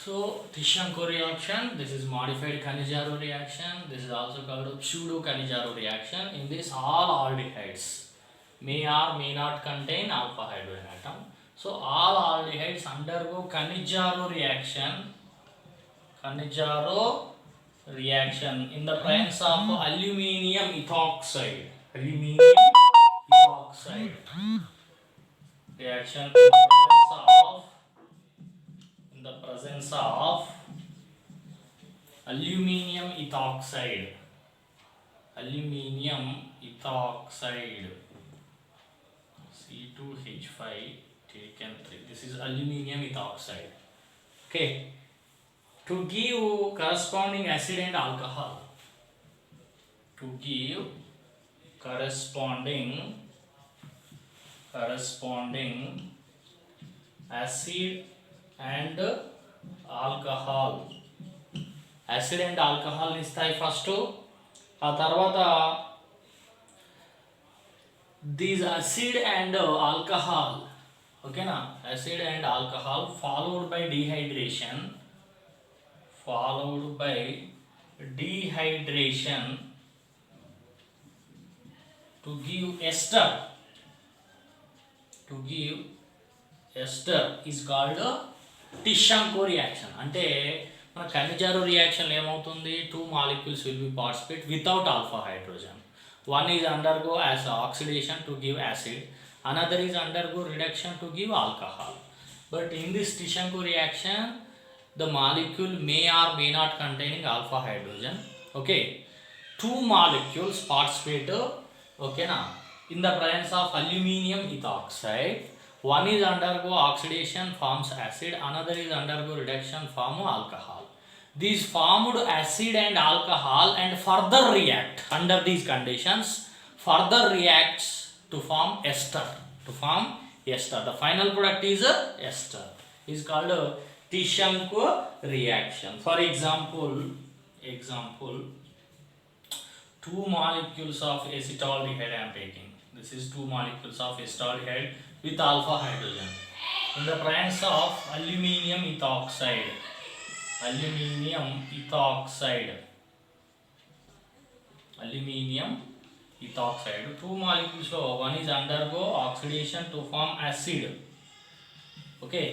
So Tishanko reaction, this is modified Cannizzaro reaction, this is also called a pseudo Cannizzaro reaction. In this all aldehydes may or may not contain alpha hydrogen atom. So all aldehydes undergo Cannizzaro reaction in the presence of aluminium ethoxide. Aluminium ethoxide reaction in the presence of aluminium ethoxide. C2H5 taken 3. This is aluminium ethoxide. Okay. To give corresponding acid and alcohol. To give corresponding acid and alcohol. Acid and alcohol ఇస్తాయి first. ఆ తర్వాత these acid and alcohol, ఓకేనా, acid and alcohol followed by dehydration to give ester is called Tishchenko reaction. అంటే మన Cannizzaro రియాక్షన్లో ఏమవుతుంది, 2 molecules will be participate without alpha hydrogen. One is undergo as oxidation to give acid, another is undergo reduction to give alcohol. But in this Tishanko reaction, the molecule may or may not containing alpha hydrogen. Okay, 2 molecules participate, okay na, in the presence of aluminium ethoxide. One is undergo oxidation, forms acid, another is undergo reduction, form alcohol. These formed acid and alcohol and further react under these conditions, further reacts to form ester. The final product is ester. Is called a Tishanko reaction. For example, 2 molecules of acetaldehyde I am taking. This is 2 molecules of acetaldehyde with alpha hydrogen in the presence of aluminium ethoxide. 2 molecules, so one is undergo oxidation to form acid, okay,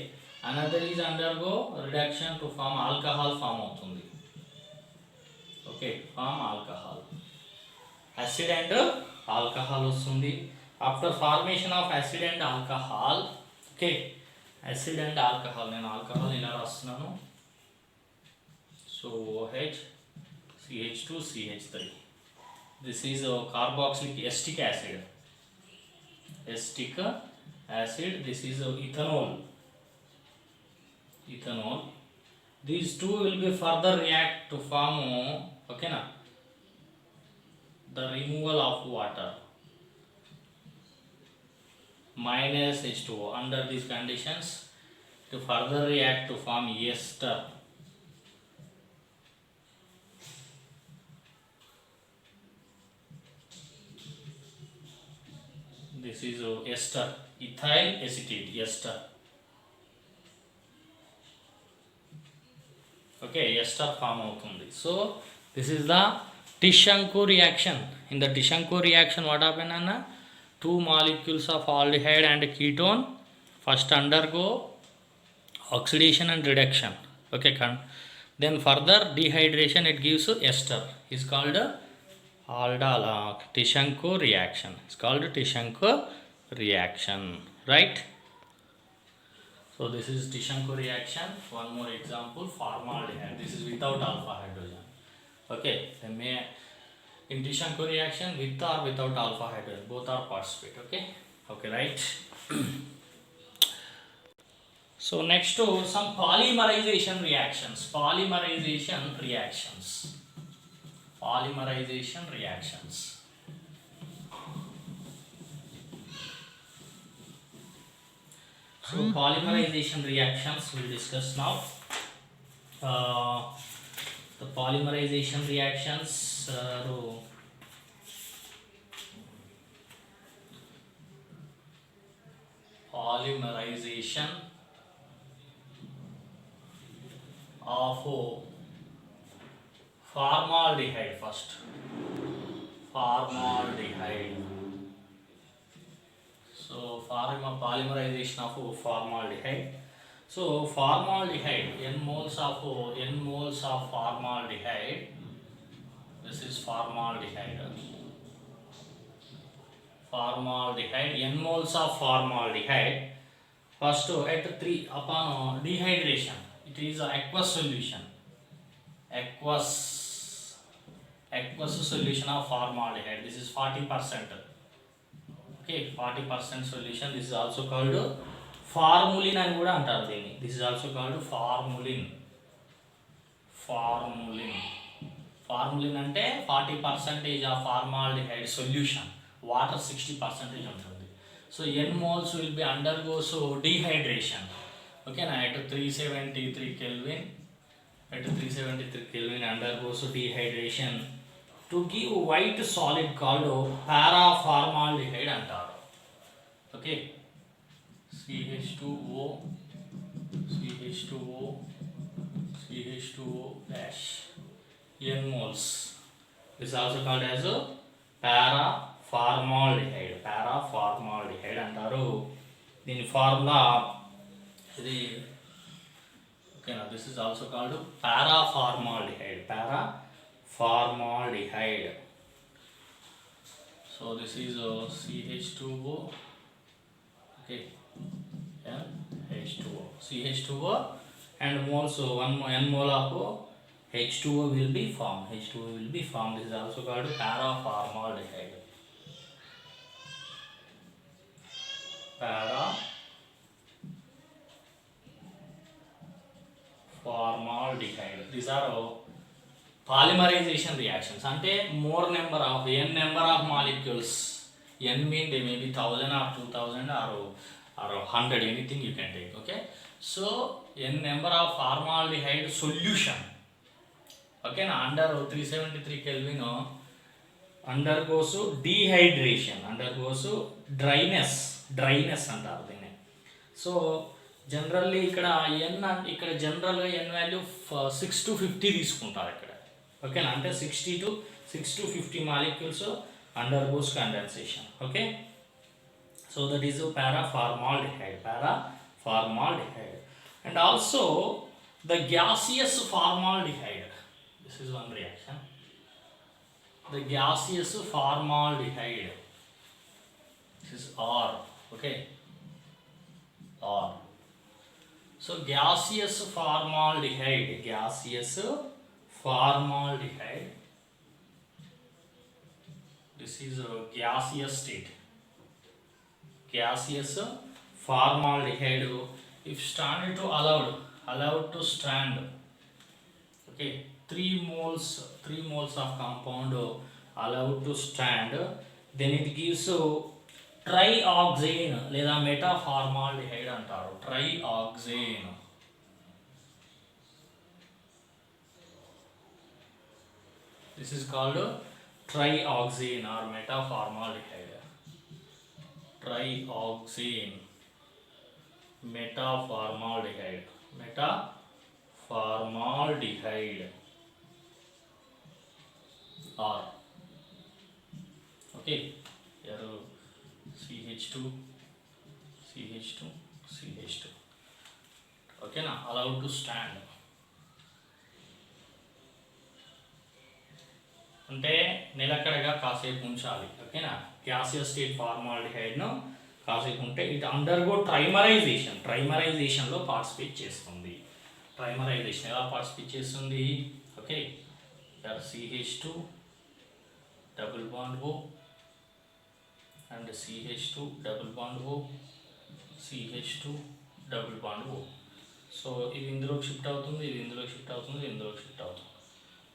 another is undergo reduction to form alcohol form avutundi, okay, form alcohol, acid and alcohol vastundi. After formation of acid and alcohol, okay, acid and alcohol, nenu alcohol ila rastunanu. So OH, CH2, CH3. This is a carboxylic acetic acid. This is ethanol. These two will be further react to form, okay na, the removal of water minus H2O. Under these conditions, to further react to form ester. This is ester, ethyl acetate, ester. Okay, ester form avutundi. So this is the Tishanko reaction. In the Tishanko reaction, what happen anna, 2 molecules of aldehyde and ketone first undergo oxidation and reduction, okay, then further dehydration, it gives ester, is called Tishanko reaction. It's called Tishanko reaction, right? So this is Tishanko reaction. One more example, formaldehyde. This is without alpha hydrogen, okay. In Tishanko reaction, with or without alpha hydrogen, both are participate, okay, right? So next to some polymerization reactions. So polymerization reactions we'll discuss now. The polymerization reactions of formaldehyde first. Formaldehyde. So polymerization of formaldehyde. So formaldehyde, n moles of formaldehyde. This is formaldehyde. Formaldehyde, n moles of formaldehyde. First at 3 upon dehydration, it is a aqueous solution. Aqueous solution of formaldehyde. This is 40%. Okay, 40% solution. This is also called formulin అని కూడా అంటారు దీన్ని. This is also called formulin. Formulin అంటే 40% of formaldehyde solution. Water 60% ఉంటుంది. So n moles will be undergoes dehydration. Okay, now at 373 Kelvin. At 373 Kelvin undergoes dehydration to give white solid called paraformaldehyde అంటారు. Okay, CH2O dash n moles. This is also called as paraformaldehyde అంటారు. దీని formula ఇది. Okay, now this is also called paraformaldehyde. So this is CH2O. Okay, H2O. CH2O and moles n mole of H2O will be formed. This is also called paraformaldehyde. These are polymerization reactions. Ante more number of molecules. N mean they may be 1000 or 2000 or 100, anything you can take. Okay, so n number of formaldehyde solution. Okay, now under 373 Kelvin undergoes dehydration, undergoes dryness అంటారు దీన్ని. So generally ఇక్కడ జనరల్గా ఎన్ value 6 to 50 తీసుకుంటారు ఇక్కడ. ఓకేనా, అంటే 6 to 50 molecules undergoes condensation. Okay, so that is paraformaldehyde. And also the gaseous formaldehyde. This is one reaction. The gaseous formaldehyde. This is R. Okay, R. So gaseous formaldehyde. This is a gaseous state. Gaseous formaldehyde, if stranded to allowed to strand. Okay, 3 moles of compound allowed to strand, then it gives trioxane లేదా మెటాఫార్మాల్డిహైడ్ అంటారు. ట్రైఆక్సేన్. This is called trioxane or metaformaldehyde. Metaformaldehyde or okay, here CH2. Okay, now allowed to stand. అంటే నిలకడగా కాసేపు ఉంచాలి. ఓకేనా, gaseous state ఫార్మాల్డిహైడ్ను కాసేపు ఉంటే it undergo ట్రైమరైజేషన్లో participate చేస్తుంది. ట్రైమరైజేషన్ ఎలా పార్టిసిపేట్ చేస్తుంది? Okay, CH2 double bond O and CH2 double bond O, CH2 double bond O. So ఇది ఇందులోకి షిఫ్ట్ అవుతుంది, ఇది ఇందులోకి షిఫ్ట్ అవుతుంది, ఇది ఇందులోకి షిఫ్ట్ అవుతుంది.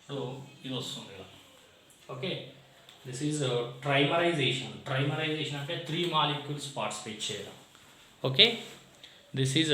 సో ఇది వస్తుంది ఇలా. ఓకే, దిస్ ఈజ్ ట్రైమరైజేషన్ అంటే 3 మాలిక్యూల్స్ పార్టిసిపేట్ చేయడం. Okay, this is